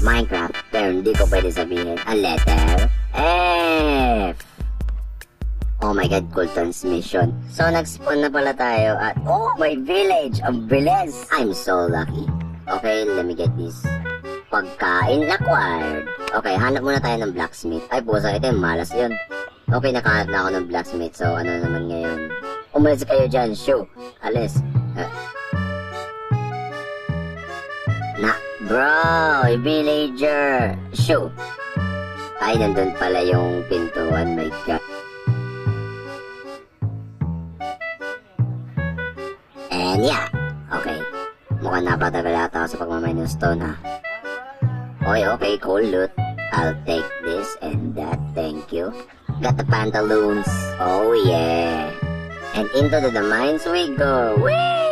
Minecraft, pero hindi ko pwede sabihin ang letter F. Oh my god, cool transmission. So, nag-spawn na pala tayo at oh, my village! Ang bilis! I'm so lucky. Okay, let me get this. Pagkain acquired. Okay, hanap muna tayo ng blacksmith. Ay, pusa, ito yung malas yun. Okay, nakahanap na ako ng blacksmith. So, ano naman ngayon? Umalis kayo dyan, shoo. Alis. Bro, villager. Shoo. Ay, nandun pala yung pintuan. My god. And yeah, okay. Mukhang napatagal ata ako sa pagmamay ng stone, ha. Okay, cool loot. I'll take this and that, thank you. Got the pantaloons. Oh yeah. And into the mines we go. Whee!